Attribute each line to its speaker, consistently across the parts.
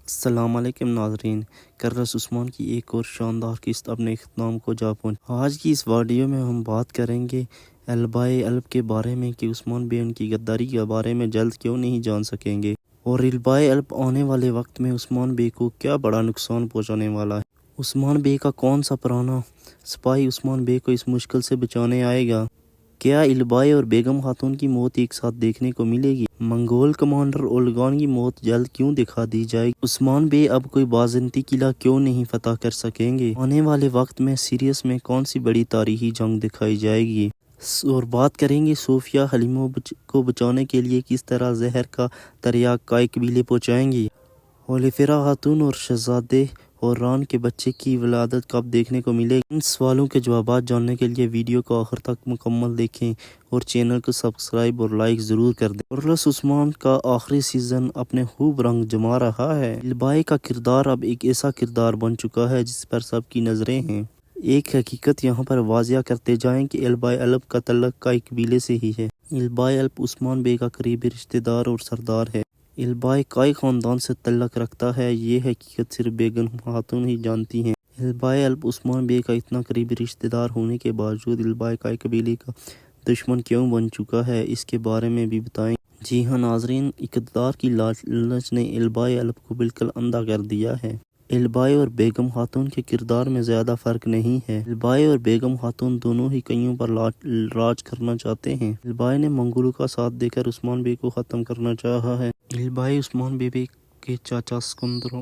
Speaker 1: السلام علیکم ناظرین، کررس عثمان کی ایک اور شاندار قسط اپنے اختتام کو جا پہنچ۔ آج کی اس ویڈیو میں ہم بات کریں گے البائے الب کے بارے میں کہ عثمان بے ان کی غداری کے بارے میں جلد کیوں نہیں جان سکیں گے، اور البائے الب آنے والے وقت میں عثمان بے کو کیا بڑا نقصان پہنچانے والا ہے۔ عثمان بے کا کون سا پرانا سپاہی عثمان بے کو اس مشکل سے بچانے آئے گا؟ کیا البائے اور بیگم خاتون کی موت ایک ساتھ دیکھنے کو ملے گی؟ منگول کمانڈر اولگان کی موت جلد کیوں دکھا دی جائے گی؟ عثمان بے اب کوئی بازنطی قلعہ کیوں نہیں فتح کر سکیں گے؟ آنے والے وقت میں سیریس میں کون سی بڑی تاریخی جنگ دکھائی جائے گی؟ اور بات کریں گے صوفیہ حلیمہ کو بچانے کے لیے کس طرح زہر کا تریاق کئی قبیلے پہنچائیں گی؟ ہولیفرا خاتون اور شہزادے اور ران کے بچے کی ولادت کب دیکھنے کو ملے گی؟ ان سوالوں کے جوابات جاننے کے لیے ویڈیو کو آخر تک مکمل دیکھیں اور چینل کو سبسکرائب اور لائک ضرور کر دیں۔ کررس عثمان کا آخری سیزن اپنے خوب رنگ جما رہا ہے۔ البائے کا کردار اب ایک ایسا کردار بن چکا ہے جس پر سب کی نظریں ہیں۔ ایک حقیقت یہاں پر واضح کرتے جائیں کہ البائے الب کا تعلق کئی قبیلے سے ہی ہے۔ البائے الب عثمان بے کا قریبی رشتہ دار اور سردار ہے۔ البائے کئی خاندان سے تعلق رکھتا ہے، یہ حقیقت صرف بیگم خاتون ہی جانتی ہیں۔ البائے الب عثمان بے کا اتنا قریبی رشتہ دار ہونے کے باوجود البائے کئی قبیلے کا دشمن کیوں بن چکا ہے، اس کے بارے میں بھی بتائیں۔ جی ہاں ناظرین، اقتدار کی لالچ نے البائے الب کو بالکل اندھا کر دیا ہے۔ البائے اور بیگم خاتون کے کردار میں زیادہ فرق نہیں ہے۔ البائے اور بیگم خاتون دونوں ہی کئیوں پر راج کرنا چاہتے ہیں۔ البائے نے منگولوں کا ساتھ دے کر عثمان بے کو ختم کرنا چاہا ہے۔ البائے عثمان بے کے چاچا اسکندر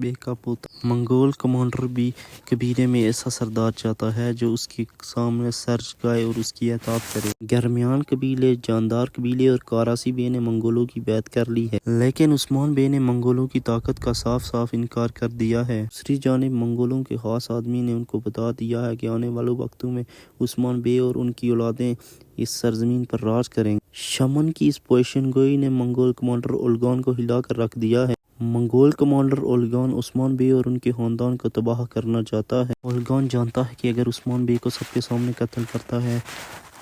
Speaker 1: بے کا پوتا منگول کمانڈر بھی قبیلے میں ایسا سردار چاہتا ہے جو اس کے سامنے سر جھکائے اور اس کی اطاعت کرے۔ درمیان قبیلے جاندار قبیلے اور کاراسی بے نے منگولوں کی بیعت کر لی ہے، لیکن عثمان بے نے منگولوں کی طاقت کا صاف صاف انکار کر دیا ہے۔ دوسری جانب منگولوں کے خاص آدمی نے ان کو بتا دیا ہے کہ آنے والے وقتوں میں عثمان بے اور ان کی اولادیں اس سرزمین پر راج کریں گے۔ شمن کی اس پیشن گوئی نے منگول کمانڈر اولگان کو ہلا کر رکھ دیا ہے۔ منگول کمانڈر اولگان عثمان بے اور ان کے خاندان کو تباہ کرنا چاہتا ہے۔ اولگان جانتا ہے کہ اگر عثمان بے کو سب کے سامنے قتل کرتا ہے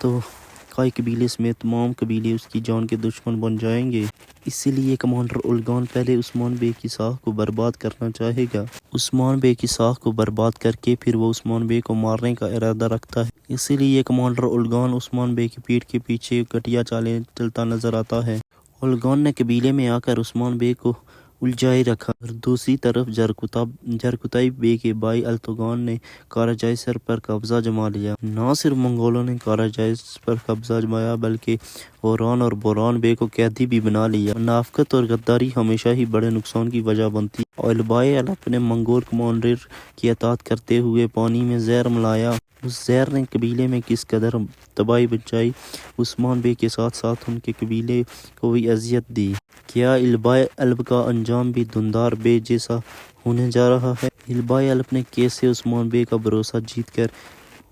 Speaker 1: تو کئی قبیلے سمیت تمام قبیلے اس کی جان کے دشمن بن جائیں گے، اسی لیے کمانڈر اولگان پہلے عثمان بے کی ساکھ کو برباد کرنا چاہے گا۔ عثمان بے کی ساکھ کو برباد کر کے پھر وہ عثمان بے کو مارنے کا ارادہ رکھتا ہے، اسی لیے کمانڈر اولگان عثمان بے کی پیٹھ کے پیچھے گھٹیا چالیں چلتا نظر آتا ہے۔ اولگان نے قبیلے میں آ کر عثمان بے کو الجھائے رکھا اور دوسری طرف جرکتائی بے کے بھائی التوگان نے کاراجائسر پر قبضہ جما لیا۔ نہ صرف منگولوں نے کاراجائسر پر قبضہ جمایا بلکہ اوران اور بوران بے کو قیدی بھی بنا لیا۔ منافقت اور غداری ہمیشہ ہی بڑے نقصان کی وجہ بنتی ہے۔ البائے الب نے منگول کمانڈر کی اطاعت کرتے ہوئے پانی میں زہر ملایا۔ اس زہر نے قبیلے میں کس قدر تباہی مچائی، عثمان بے کے ساتھ ساتھ ان کے قبیلے کو بھی اذیت دی۔ کیا البائے الب کا انجام بھی دھندار بے جیسا ہونے جا رہا ہے؟ البائے الب نے کیسے عثمان بے کا بھروسہ جیت کر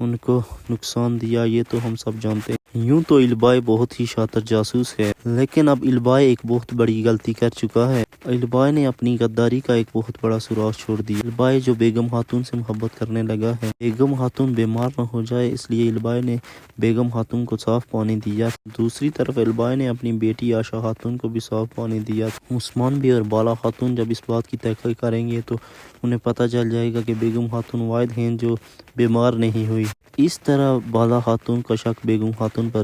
Speaker 1: ان کو نقصان دیا، یہ تو ہم سب جانتے ہیں۔ یوں تو البائے بہت ہی شاطر جاسوس ہے، لیکن اب البائے ایک بہت بڑی غلطی کر چکا ہے۔ البائے نے اپنی غداری کا ایک بہت بڑا سراغ چھوڑ دیا۔ البائے جو بیگم خاتون سے محبت کرنے لگا ہے، بیگم خاتون بیمار نہ ہو جائے اس لیے البائے نے بیگم خاتون کو صاف پانی دیا۔ دوسری طرف البائے نے اپنی بیٹی عائشہ خاتون کو بھی صاف پانی دیا۔ عثمان بے اور بالا خاتون جب اس بات کی تحقیق کریں گے تو انہیں پتہ چل جائے گا کہ بیگم خاتون واحد ہیں جو بیمار نہیں ہوئی۔ اس طرح بالا خاتون کا شک بیگم خاتون پر